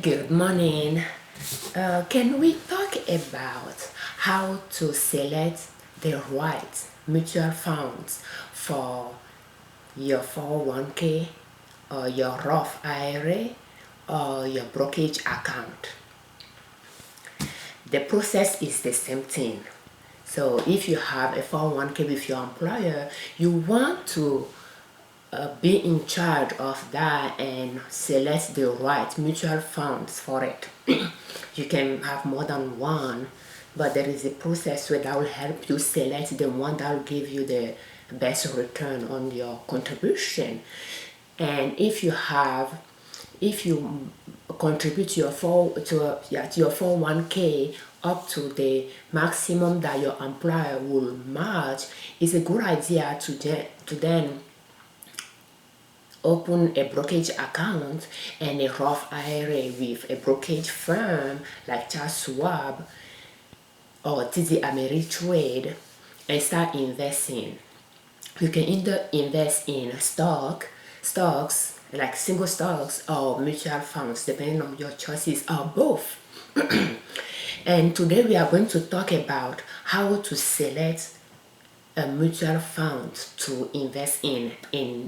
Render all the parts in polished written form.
Good morning. Can we talk about how to select the right mutual funds for your 401k or your Roth IRA or your brokerage account? The process is the same thing. So if you have a 401k with your employer, you want to be in charge of that and select the right mutual funds for it. You can have more than one, but there is a process where that will help you select the one that will give you the best return on your contribution. And if you contribute your 401k up to the maximum that your employer will match, it's a good idea to then open a brokerage account and a Roth IRA with a brokerage firm like Charles Schwab or TD Ameritrade and start investing. You can either invest in stocks like single stocks or mutual funds depending on your choices or both. And today we are going to talk about how to select a mutual fund to invest in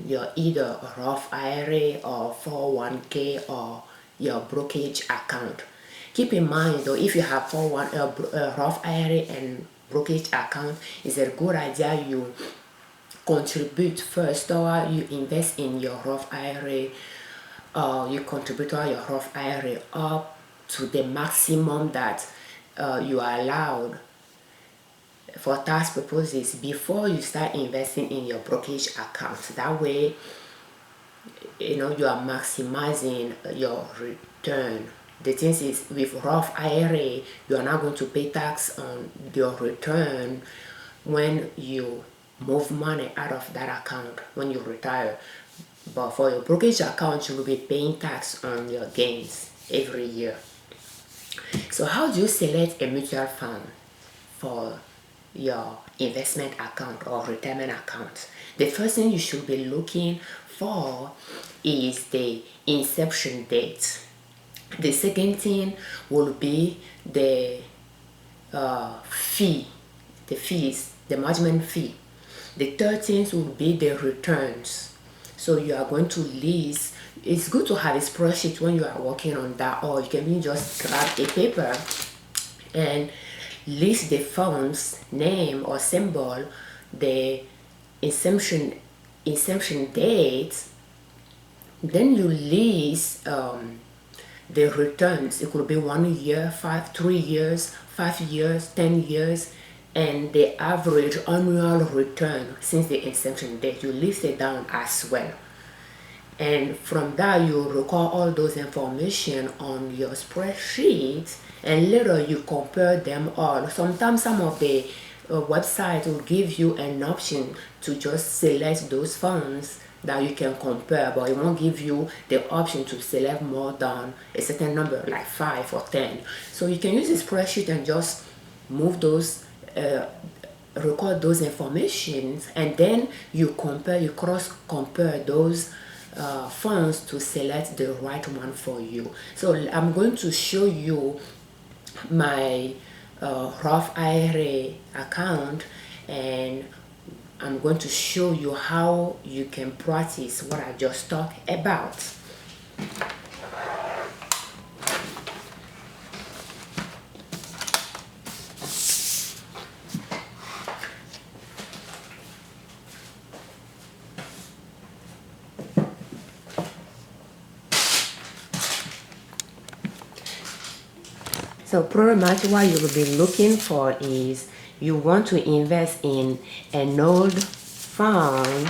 your either Roth IRA or 401k or your brokerage account. Keep in mind though, if you have Roth IRA and brokerage account, it's a good idea you contribute first, or you invest in your Roth IRA, or you contribute to your Roth IRA up to the maximum that you are allowed for tax purposes before you start investing in your brokerage account. That way, you are maximizing your return. The thing is, with Roth IRA, you are not going to pay tax on your return when you move money out of that account when you retire. But for your brokerage account, you will be paying tax on your gains every year. So how do you select a mutual fund for your investment account or retirement account? The first thing you should be looking for is the inception date. The second thing will be the the management fee. The third thing will be the returns. So you are going to list. It's good to have a spreadsheet when you are working on that, or you can just grab a paper and list the fund's name or symbol, the inception date. Then you list the returns. It could be 1 year, 3 years, 5 years, 10 years, and the average annual return since the inception date. You list it down as well. And from that, you record all those information on your spreadsheet, and later you compare them all. Sometimes some of the websites will give you an option to just select those funds that you can compare, but it won't give you the option to select more than a certain number, like 5 or 10. So you can use a spreadsheet and just move those record those informations, and then you cross compare those funds to select the right one for you. So I'm going to show you my Roth IRA account, and I'm going to show you how you can practice what I just talked about. So pretty much what you will be looking for is you want to invest in an old fund,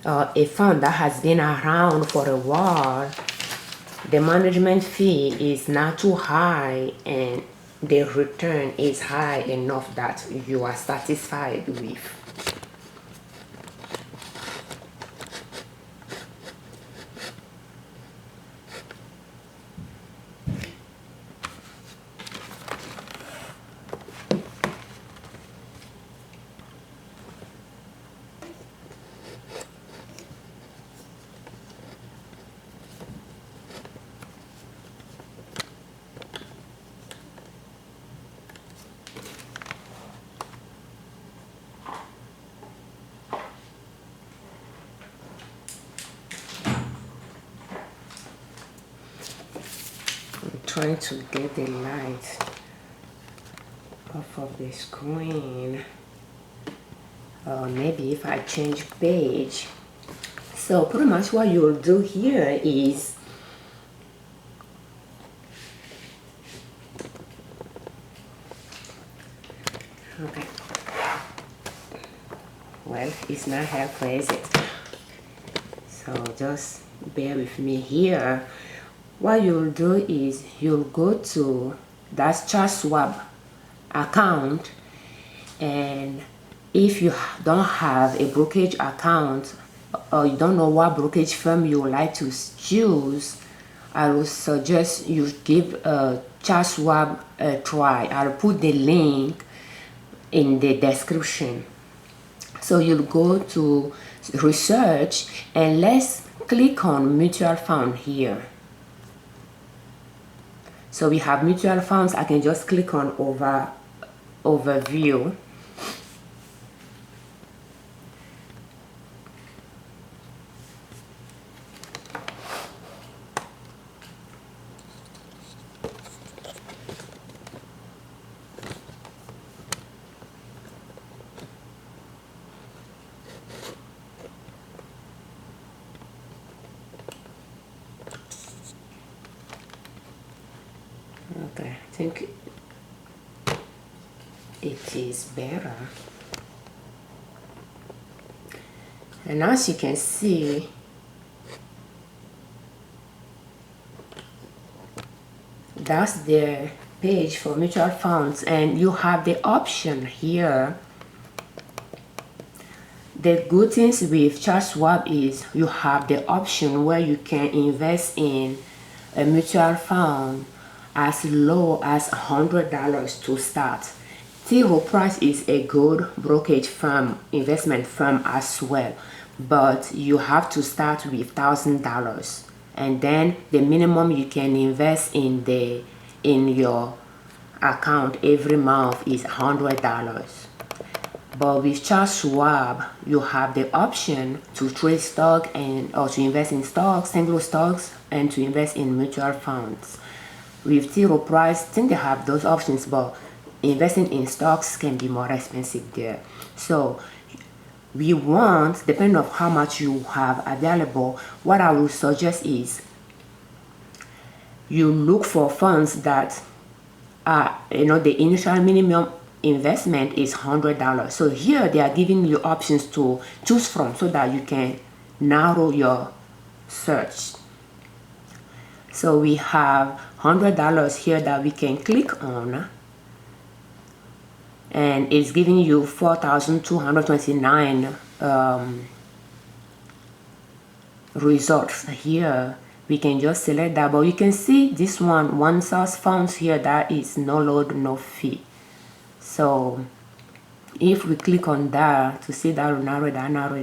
a fund that has been around for a while. The management fee is not too high and the return is high enough that you are satisfied with. trying to get the light off of the screen. Maybe if I change page. So pretty much what you'll do here is okay. Well, it's not helpful, is it? So just bear with me here. What you'll do is you'll go to that Charles Schwab account, and if you don't have a brokerage account or you don't know what brokerage firm you would like to choose, I would suggest you give Charles Schwab a try. I'll put the link in the description. So you'll go to research and let's click on mutual fund here. So we have mutual funds. I can just click on overview. Okay, I think it is better. And as you can see, that's the page for mutual funds, and you have the option here. The good things with Charles Schwab is you have the option where you can invest in a mutual fund as low as $100 to start. T. Rowe Price is a good brokerage firm, investment firm as well, but you have to start with $1,000, and then the minimum you can invest in your account every month is $100. But with Charles Schwab, you have the option to trade stock or to invest in stocks, single stocks, and to invest in mutual funds. With T. Rowe Price, I think they have those options, but investing in stocks can be more expensive there. So we want, depending on how much you have available, what I will suggest is you look for funds that are, the initial minimum investment is $100. So here they are giving you options to choose from so that you can narrow your search. So we have $100 here that we can click on, and it's giving you 4,229 results here. We can just select that, but you can see this one source funds here, that is no load, no fee. So if we click on that to see that, will narrow it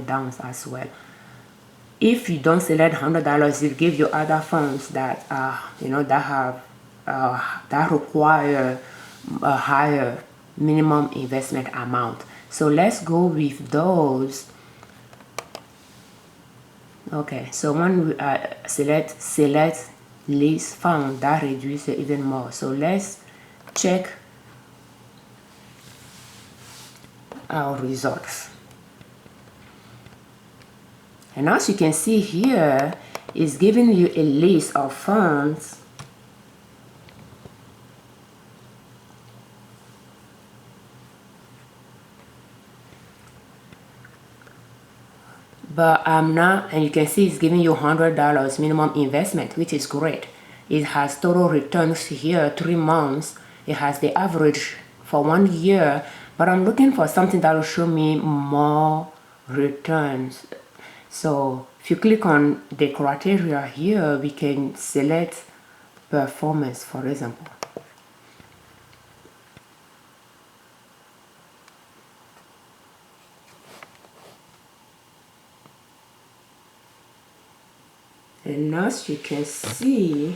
down as well. If you don't select $100, it gives you other funds that that require a higher minimum investment amount. So let's go with those. Okay, so when we select list fund, that reduces even more. So let's check our results. And as you can see here, it's giving you a list of funds but I'm not, and you can see it's giving you $100 minimum investment, which is great. It has total returns here, 3 months. It has the average for 1 year, but I'm looking for something that will show me more returns. So if you click on the criteria here, we can select performance, for example. And as you can see,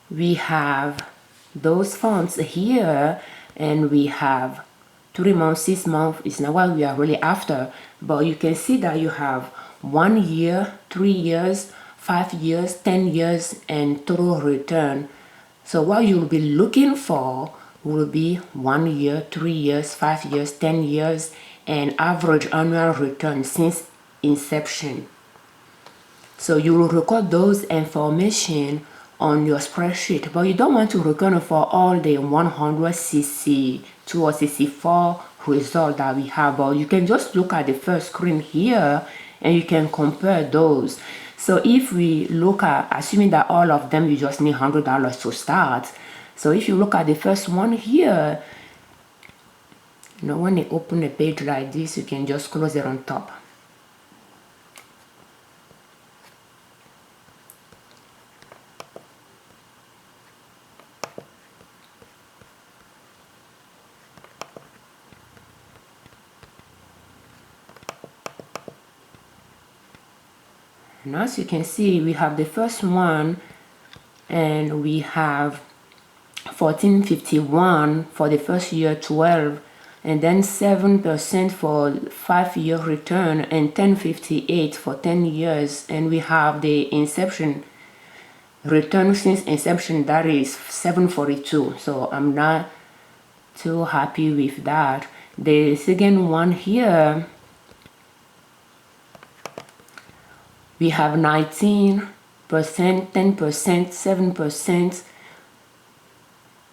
we have those fonts here, and we have 3 months, 6 months is not what we are really after. But you can see that you have 1 year, 3 years, 5 years, 10 years, and total return. So what you'll be looking for will be 1 year, 3 years, 5 years, 10 years, and average annual return since inception. So you will record those information on your spreadsheet, but you don't want to record for all the 162 or 64 results that we have. But you can just look at the first screen here and you can compare those. So if we look at, assuming that all of them you just need $100 to start. So if you look at the first one here, when you open a page like this, you can just close it on top. And as you can see, we have the first one and we have 1451 for the first year, 12, and then 7% for 5-year return and 1058 for 10 years. And we have the inception return since inception, that is 742. So I'm not too happy with that. The second one here, we have 19%, 10%, 7%,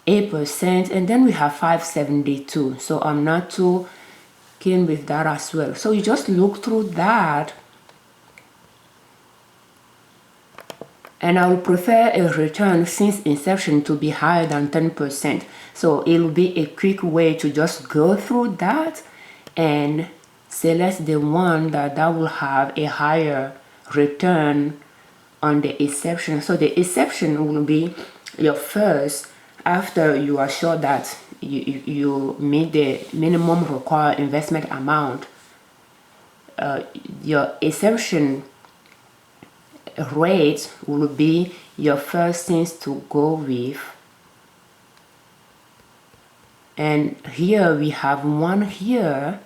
8%, and then we have 572. So I'm not too keen with that as well. So you just look through that, and I would prefer a return since inception to be higher than 10%. So it will be a quick way to just go through that and select the one that will have a higher return on the exception. So the exception will be your first after you are sure that you meet the minimum required investment amount. Your exception rate will be your first things to go with. And here we have one here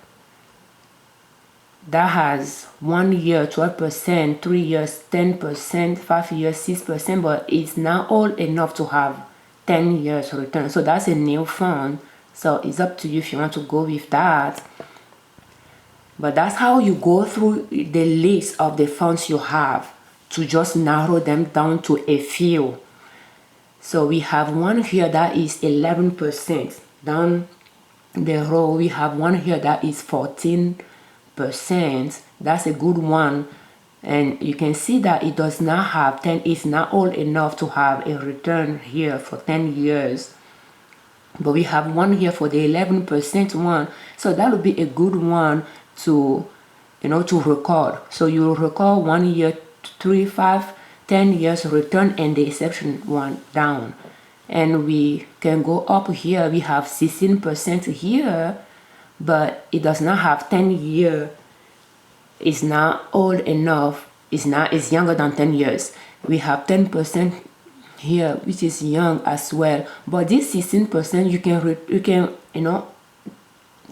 that has 1 year 12%, 3 years 10%, 5 years 6%, but it's not all enough to have 10 years return. So that's a new fund. So it's up to you if you want to go with that. But that's how you go through the list of the funds you have to just narrow them down to a few. So we have one here that is 11%. Down the row we have one here that is 14%. That's a good one, and you can see that it does not have 10. It's not all enough to have a return here for 10 years, but we have one here for the 11% one. So that would be a good one to to record. So you record 1 year, 3, 5, 10 years return and the exception one down. And we can go up here. We have 16% here, but it does not have 10 year. It's not old enough. It's younger than 10 years. We have 10% here, which is young as well. But this 16%, you can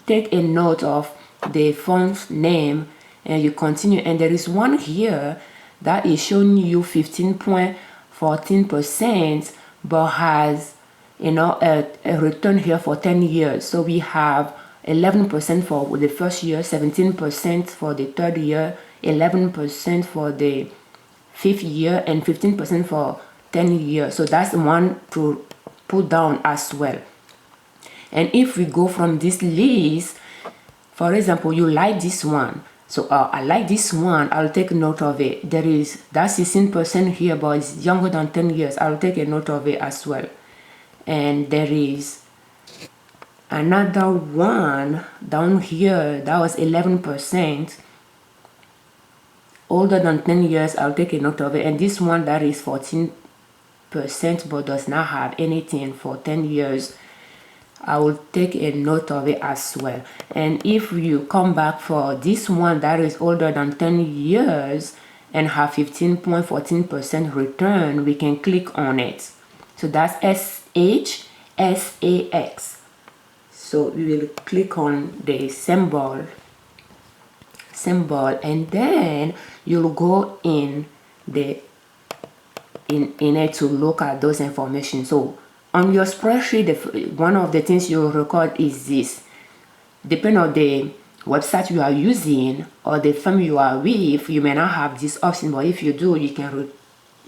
take a note of the fund's name and you continue. And there is one here that is showing you 15.14%, but has a return here for 10 years. So we have 11% for the first year, 17% for the third year, 11% for the 5th year, and 15% for 10 years. So that's one to put down as well. And if we go from this list, for example, you like this one. So I like this one, I'll take note of it. There is that 16% here, but it's younger than 10 years. I'll take a note of it as well. And there is another one down here that was 11%, older than 10 years. I'll take a note of it. And this one that is 14% but does not have anything for 10 years, I will take a note of it as well. And if you come back for this one that is older than 10 years and have 15.14% return, we can click on it. So that's SHSAX. So we will click on the symbol, and then you'll go in it to look at those information. So on your spreadsheet, one of the things you'll record is this. Depending on the website you are using or the firm you are with, you may not have this option, but if you do, you can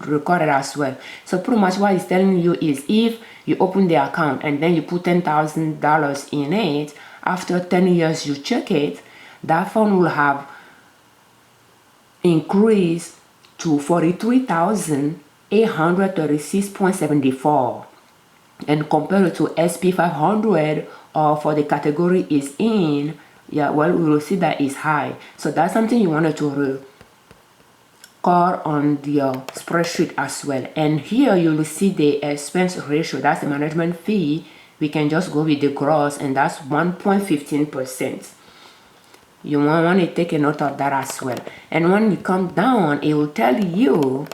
record it as well. So pretty much what it's telling you is, if you open the account and then you put $10,000 in it, after 10 years you check it, that fund will have increased to 43,836.74, and compared to SP500 or for the category is in, yeah, well, we will see that is high. So that's something you wanted to record on your spreadsheet as well. And here you will see the expense ratio, that's the management fee. We can just go with the gross, and that's 1.15%. You want to take a note of that as well. And when you come down, it will tell you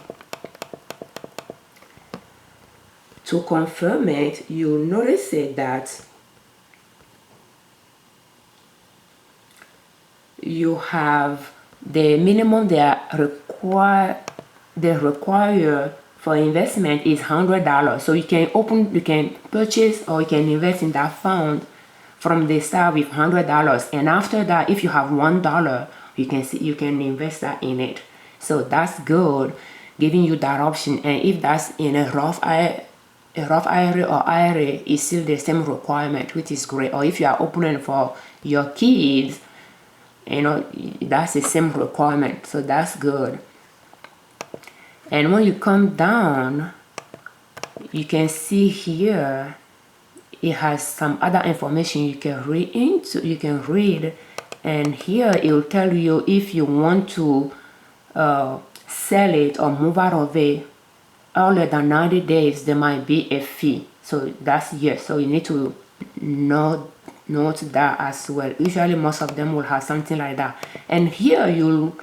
to confirm it. You'll notice it that you have the minimum they require for investment is $100. So you can purchase or you can invest in that fund from the start with $100, and after that, if you have $1, you can invest that in it. So that's good, giving you that option. And if that's in a Roth IRA or IRA, is still the same requirement, which is great. Or if you are opening for your kids, that's the same requirement, so that's good. And when you come down, you can see here it has some other information you can read, and here it will tell you if you want to sell it or move out of it earlier than 90 days, there might be a fee. So that's yes, so you need to note that as well. Usually most of them will have something like that, and here you'll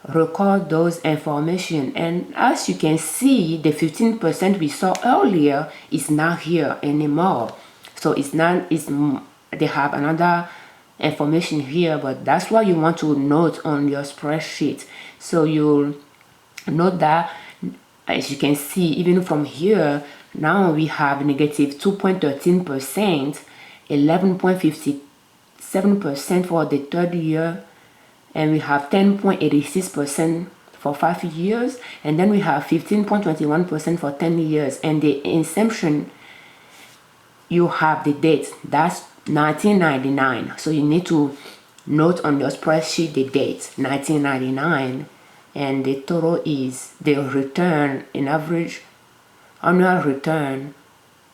record those information. And as you can see, the 15% we saw earlier is not here anymore. So they have another information here, but that's what you want to note on your spreadsheet. So you'll note that, as you can see, even from here, now we have negative 2.13%, 11.57% for the third year, and we have 10.86% for 5 years, and then we have 15.21% for 10 years. And the inception, you have the date, that's 1999. So you need to note on your spreadsheet the date, 1999, and the total is the return, in average annual return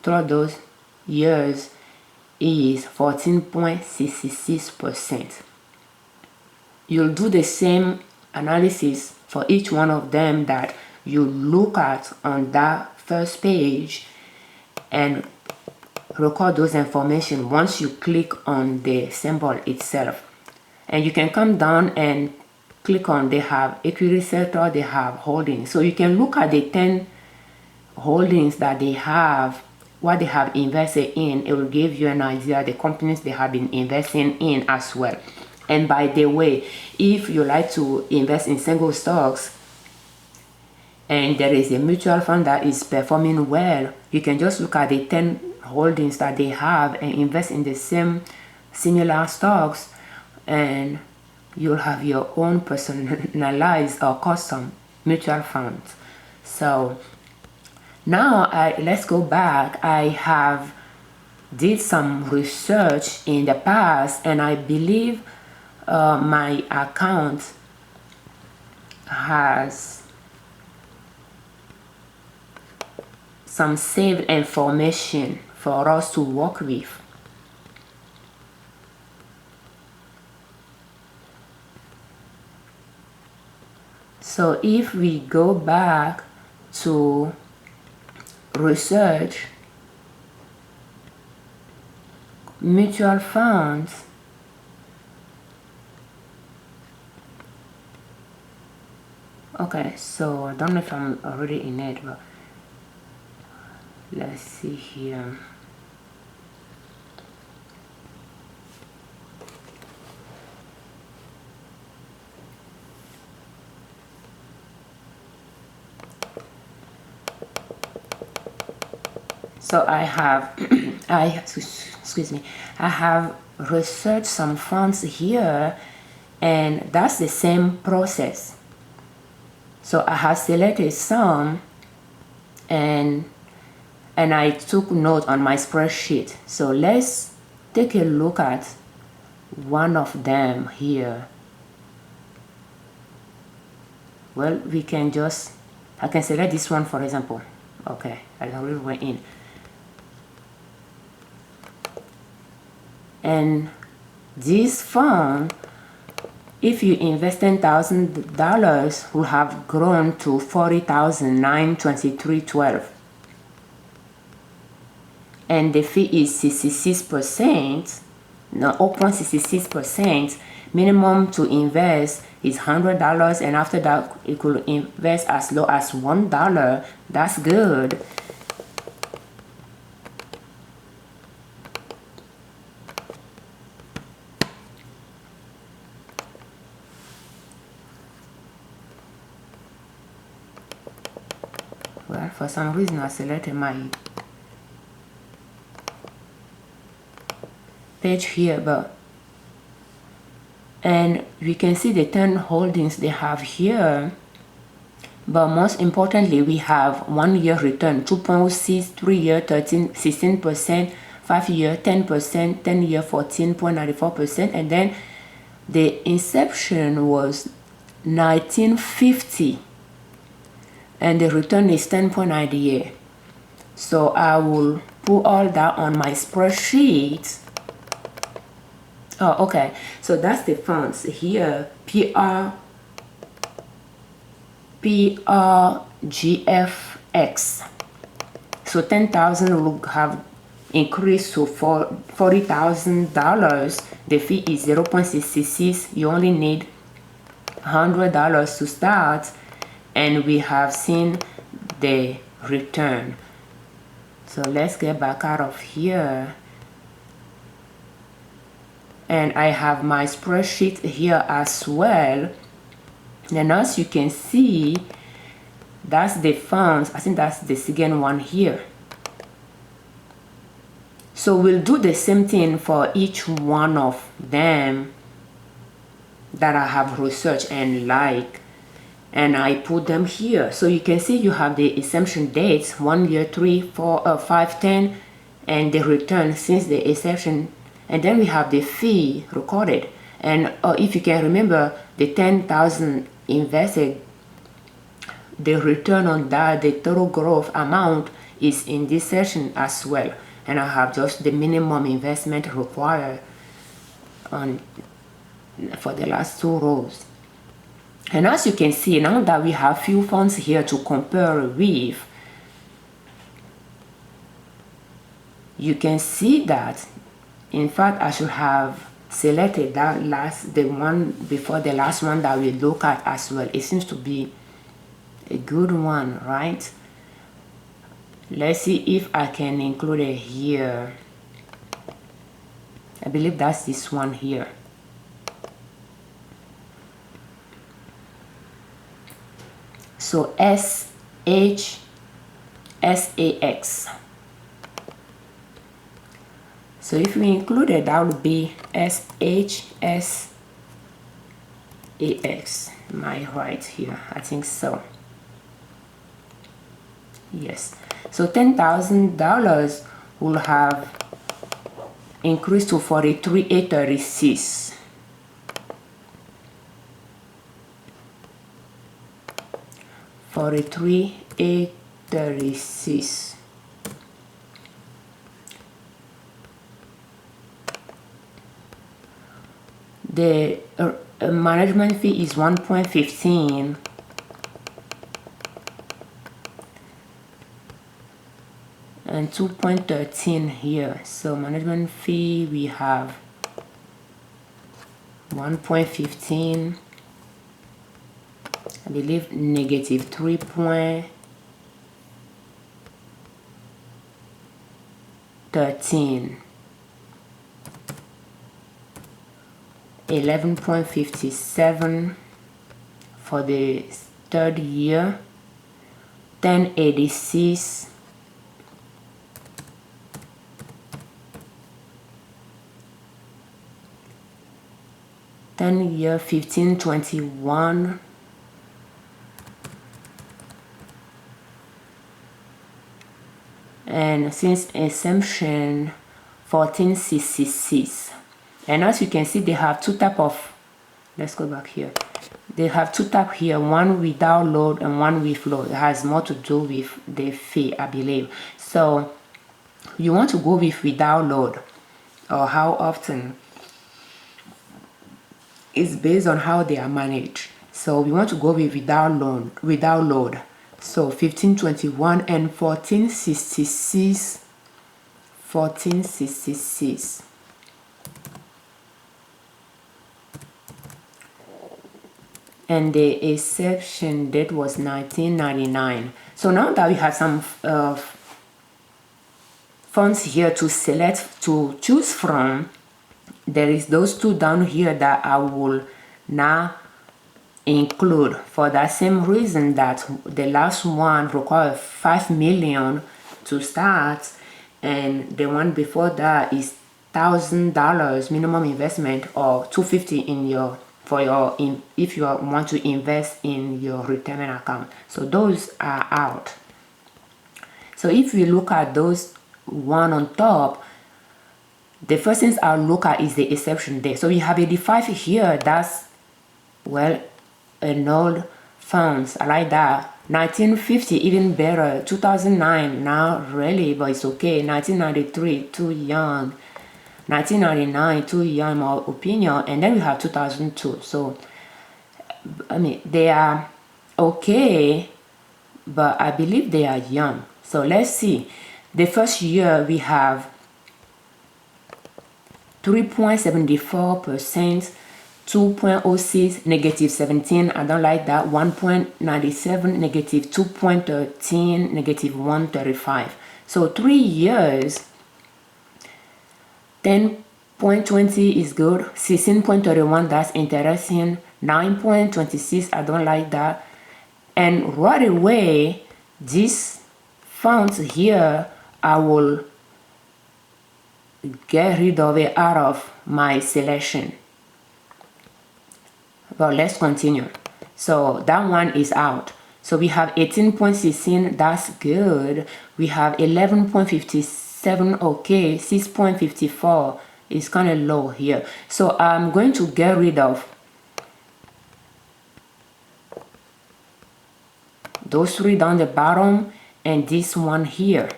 throughout those years is 14.66%. You'll do the same analysis for each one of them that you look at on that first page, and record those information once you click on the symbol itself. And you can come down and click on, they have equity sector, they have holdings. So you can look at the 10 holdings that they have, what they have invested in. It will give you an idea of the companies they have been investing in as well. And by the way, if you like to invest in single stocks and there is a mutual fund that is performing well, you can just look at the 10 holdings that they have and invest in the same similar stocks, and you'll have your own personalized or custom mutual funds. So now let's go back. I have did some research in the past, and I believe my account has some saved information for us to work with. So if we go back to research mutual funds, okay, so I don't know if I'm already in it, but let's see here. So I have excuse me, I have researched some funds here, and that's the same process. So I have selected some, and I took note on my spreadsheet. So let's take a look at one of them here. Well, we can just, I can select this one for example. Okay, I already went in. And this fund, if you invest $10,000, will have grown to $40,923.12. And the fee is 66%, no, 0.66%. Minimum to invest is $100, and after that you could invest as low as $1. That's good. Well, for some reason I selected my page here, and we can see the 10 holdings they have here. But most importantly, we have 1 year return 2.6, 3 year 16%, 5 year 10%, 10 year 14.94%, and then the inception was 1950, and the return is 10.98. So I will put all that on my spreadsheet. Oh, okay. So that's the funds here. PRGFX. So 10,000 will have increased to $40,000. The fee is 0.66. You only need $100 to start, and we have seen the return. So let's get back out of here. And I have my spreadsheet here as well. And as you can see, that's the funds. I think that's the second one here. So we'll do the same thing for each one of them that I have researched and like, and I put them here. So you can see you have the inception dates, 1 year, 3, 4, 5, 10, and the return since the inception. And then we have the fee recorded. And if you can remember, the 10,000 invested, the return on that, the total growth amount is in this section as well. And I have just the minimum investment required for the last 2 rows. And as you can see, now that we have few funds here to compare with, you can see that, in fact, I should have selected that the one before the last one that we look at as well. It seems to be a good one, right? Let's see if I can include it here. I believe that's this one here. So SHSAX. So if we include it, that would be SHSAX. Am I right here? I think so. Yes. So $10,000 will have increased to $43,836. $43,836. The management fee is 1.15. And 2.13 here. So management fee, we have 1.15. I believe negative 3.13. 11.57 for the 3rd year. 10.86. 10 year 1521. And since inception 1466. And as you can see, they have two type of, let's go back here, they have two type here, one without load and one with load. It has more to do with the fee, I believe. So you want to go with without load, or how often. It's based on how they are managed. So we want to go with without load. So 1521 and 1466. 1466. And the exception date was 1999. So now that we have some funds here to select, to choose from, there is those two down here that I will now include, for that same reason that the last one requires 5 million to start, and the one before that is $1,000 minimum investment, or $250 in your if you want to invest in your retirement account. So those are out. So if we look at those one on top, the first things I'll look at is the exception date. So we have 85 here. That's, well, annulled funds. I like that. 1950, even better. 2009, not really, but it's okay. 1993, too young. 1999, too young, in my opinion. And then we have 2002. So, I mean, they are okay, but I believe they are young. So let's see. The first year we have 3.74%, 2.06, negative 17, I don't like that, 1.97, negative 2.13, negative 1.35. So 3 years, 10.20 is good, 16.31, that's interesting, 9.26, I don't like that. And right away, these funds here, I will get rid of it out of my selection. But let's continue. So that one is out. So we have 18.16, that's good. We have 11.57, okay. 6.54 is kind of low here. So I'm going to get rid of those three down the bottom and this one here.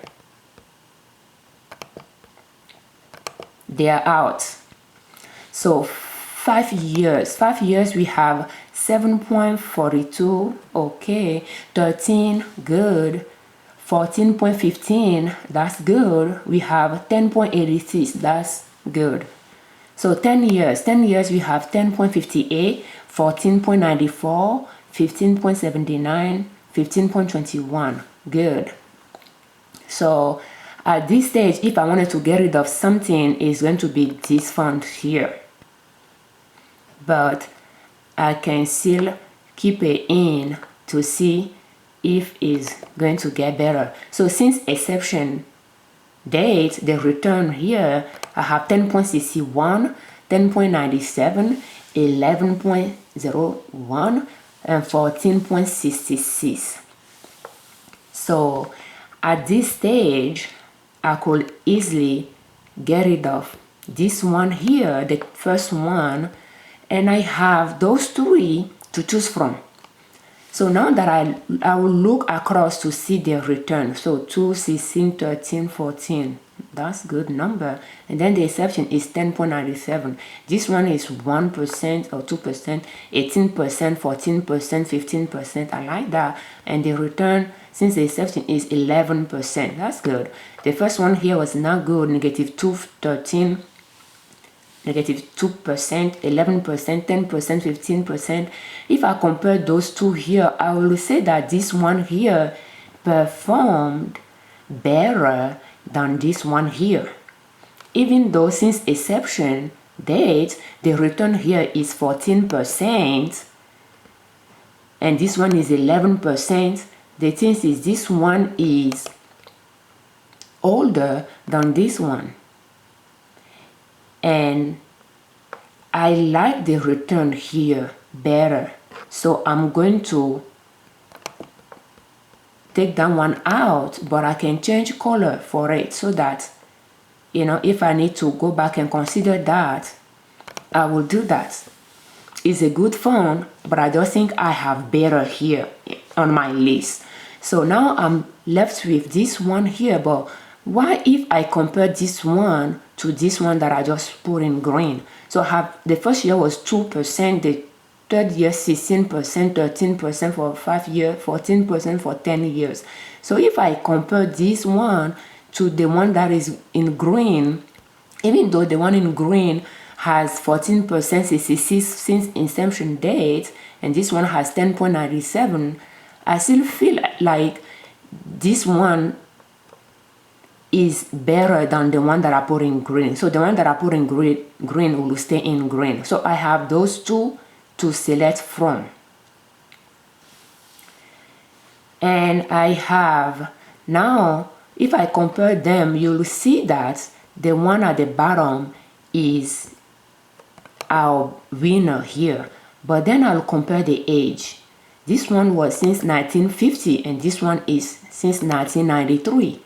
They are out. So 5 years we have 7.42, okay. 13, good. 14.15, that's good. We have 10.86, that's good. So 10 years we have 10.58, 14.94, 15.79, 15.21, good. So at this stage, if I wanted to get rid of something, it's going to be this fund here. But I can still keep it in to see if it's going to get better. So since exception date, the return here, I have 10.61, 10.97, 11.01, and 14.66. So at this stage, I could easily get rid of this one here, the first one, and I have those three to choose from. So now that I will look across to see their return. So 2, 16, 13, 14. That's a good number. And then the exception is 10.97. This one is 1% or 2%, 18%, 14%, 15%. I like that. And the return, since the exception is 11%. That's good. The first one here was not good. Negative 2, 13. Negative 2%, 11%, 10%, 15%. If I compare those two here, I will say that this one here performed better than this one here. Even though since exception date, the return here is 14%, and this one is 11%. The thing is, this one is older than this one. And I like the return here better, so I'm going to take that one out, but I can change color for it so that, you know, if I need to go back and consider that, I will do that. It's a good phone, but I just think I have better here on my list. So now I'm left with this one here, but what if I compare this one to this one that I just put in green? So the first year was 2%, the third year 16%, 13% for 5 years, 14% for 10 years. So if I compare this one to the one that is in green, even though the one in green has 14% since inception date, and this one has 10.97, I still feel like this one is better than the one that I put in green. So the one that I put in green will stay in green. So I have those two to select from. And I have now, if I compare them, you'll see that the one at the bottom is our winner here. But then I'll compare the age. This one was since 1950 and this one is since 1993.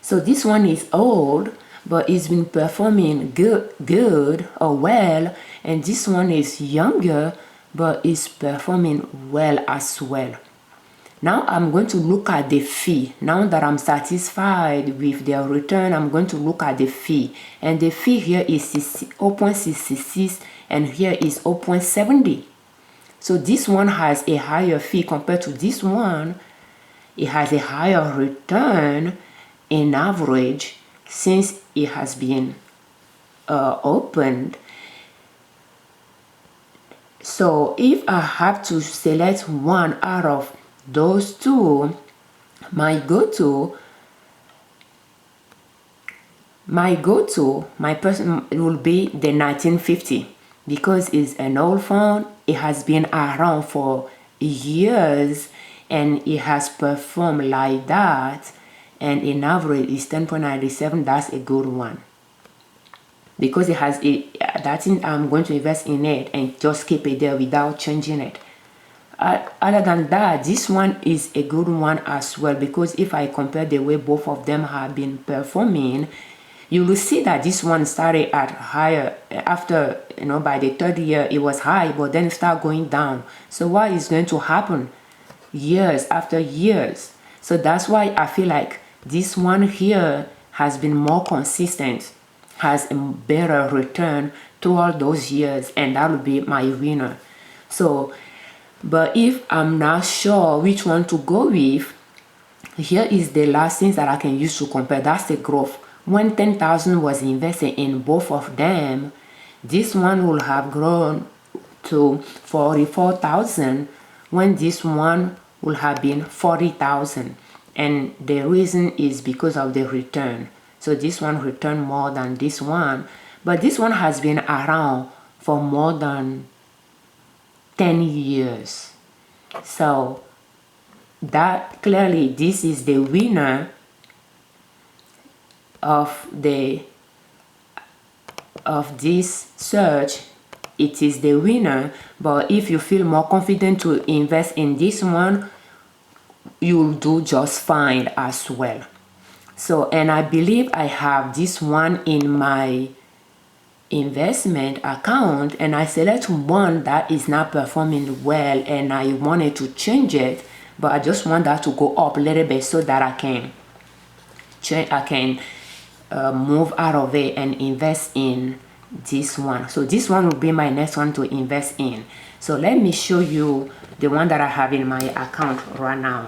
So this one is old, but it's been performing good or well, and this one is younger, but it's performing well as well. Now I'm going to look at the fee. Now that I'm satisfied with their return, I'm going to look at the fee. And the fee here is 0.66 and here is 0.70. So this one has a higher fee compared to this one. It has a higher return in average since it has been opened. So if I have to select one out of those two, my go-to, my person will be the 1950 because it's an old phone. It has been around for years and it has performed like that, and in average is 10.97. That's a good one because it has that thing. I'm going to invest in it and just keep it there without changing it. Other than that, this one is a good one as well, because if I compare the way both of them have been performing, you will see that this one started at higher after, you know, by the third year it was high, but then it started going down. So what is going to happen years after years? So that's why I feel like this one here has been more consistent, has a better return throughout those years, and that will be my winner. So but if I'm not sure which one to go with, here is the last things that I can use to compare. That's the growth. When 10,000 was invested in both of them, this one will have grown to 44,000 when this one will have been 40,000. And the reason is because of the return. So this one returned more than this one, but this one has been around for more than 10 years. So that clearly this is the winner of this search. It is the winner. But if you feel more confident to invest in this one, you'll do just fine as well. So, and I believe I have this one in my investment account, and I select one that is not performing well and I wanted to change it, but I just want that to go up a little bit so that I can move out of it and invest in this one. So this one will be my next one to invest in. So let me show you the one that I have in my account right now.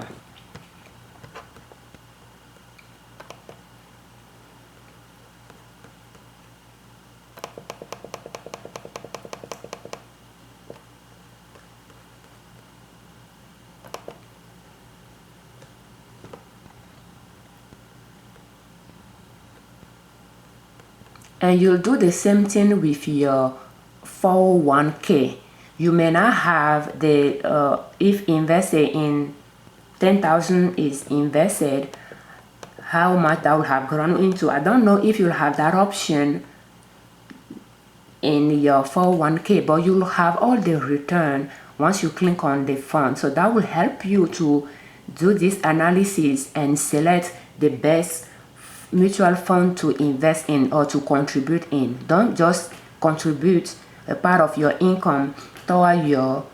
And you'll do the same thing with your 401k. You may not have the if invested in 10,000 is invested, how much that will have grown into. I don't know if you'll have that option in your 401k, but you'll have all the return once you click on the fund. So that will help you to do this analysis and select the best mutual fund to invest in or to contribute in. Don't just contribute a part of your income toward your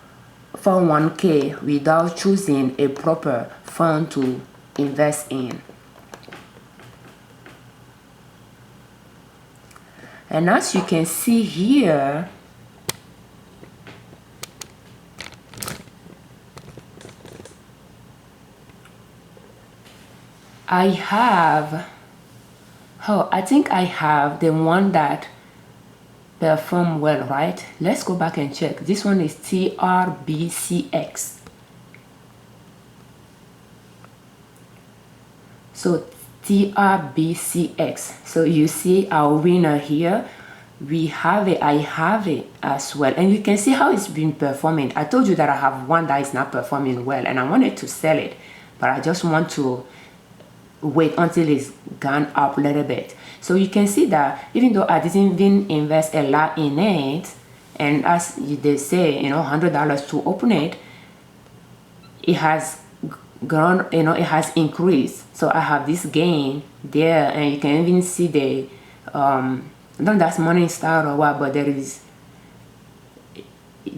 401k without choosing a proper fund to invest in. And as you can see here, I think I have the one that perform well, right? Let's go back and check. This one is TRBCX. So TRBCX. So you see our winner here. We have it. I have it as well, and you can see how it's been performing. I told you that I have one that is not performing well, and I wanted to sell it, but I just want to wait until it's gone up a little bit. So you can see that even though I didn't even invest a lot in it, and as they say, you know, $100 to open it, it has grown, you know, it has increased. So I have this gain there, and you can even see the I don't know that's Morningstar or what, but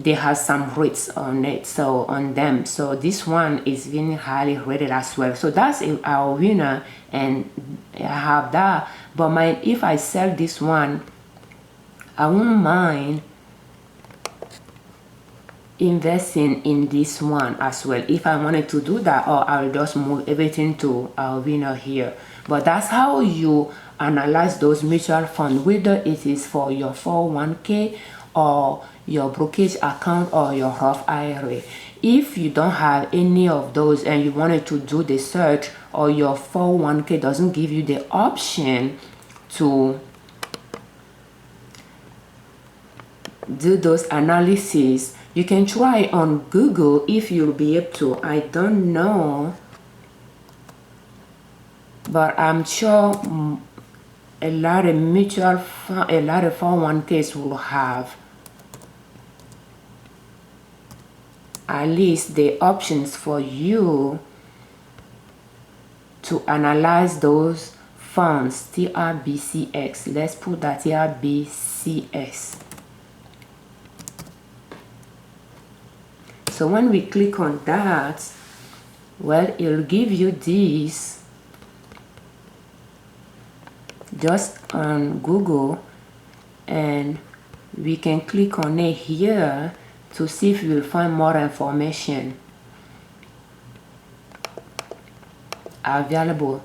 they have some rates on it, so on them. So this one is being highly rated as well. So that's our winner, and I have that. But if I sell this one, I won't mind investing in this one as well if I wanted to do that, or I'll just move everything to our winner here. But that's how you analyze those mutual funds, whether it is for your 401k or your brokerage account or your Roth IRA. If you don't have any of those and you wanted to do the search, or your 401k doesn't give you the option to do those analysis, you can try on Google if you'll be able to. I don't know, but I'm sure a lot of 401ks will have at least the options for you to analyze those funds. TRBCX. Let's put that TRBCX. So when we click on that, well, it'll give you this just on Google, and we can click on it here to see if we will find more information available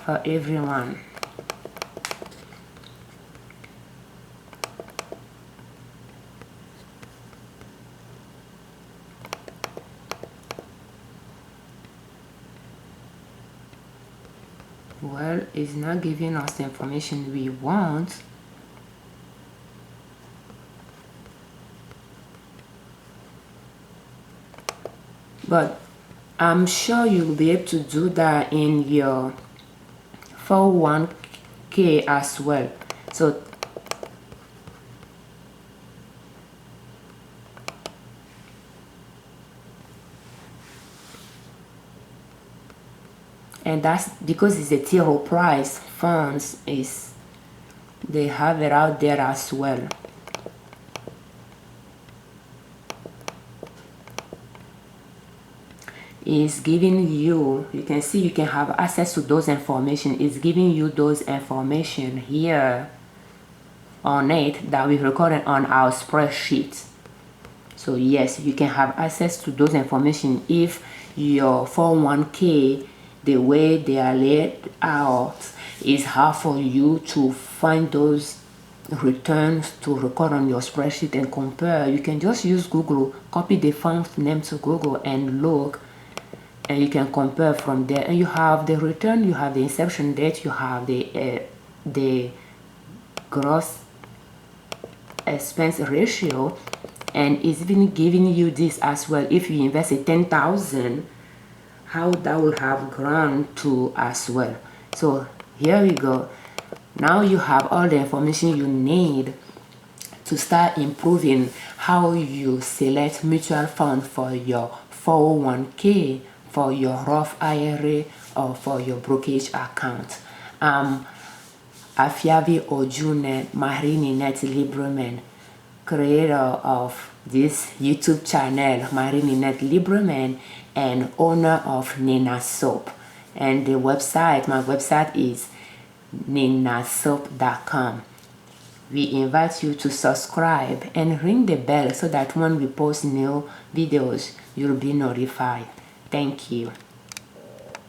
for everyone. Well, it's not giving us the information we want. But I'm sure you'll be able to do that in your 401k as well. So and that's because it's a T. Rowe Price funds, is they have it out there as well. Is giving you, you can see you can have access to those information. It's giving you those information here on it that we recorded on our spreadsheet. So yes, you can have access to those information if your 401k, the way they are laid out, is hard for you to find those returns to record on your spreadsheet and compare. You can just use Google, copy the fund name to Google and look, and you can compare from there. And you have the return, you have the inception date, you have the gross expense ratio, and it's even giving you this as well. If you invested 10,000, how that will have grown to as well. So here we go. Now you have all the information you need to start improving how you select mutual fund for your 401k, for your Roth IRA, or for your brokerage account. Afiavi Ojune, marie-ninette Liberman, creator of this YouTube channel, marie-ninette Liberman, and owner of Nina Soap. And the website, my website is ninasoap.com. We invite you to subscribe and ring the bell so that when we post new videos, you'll be notified. Thank you.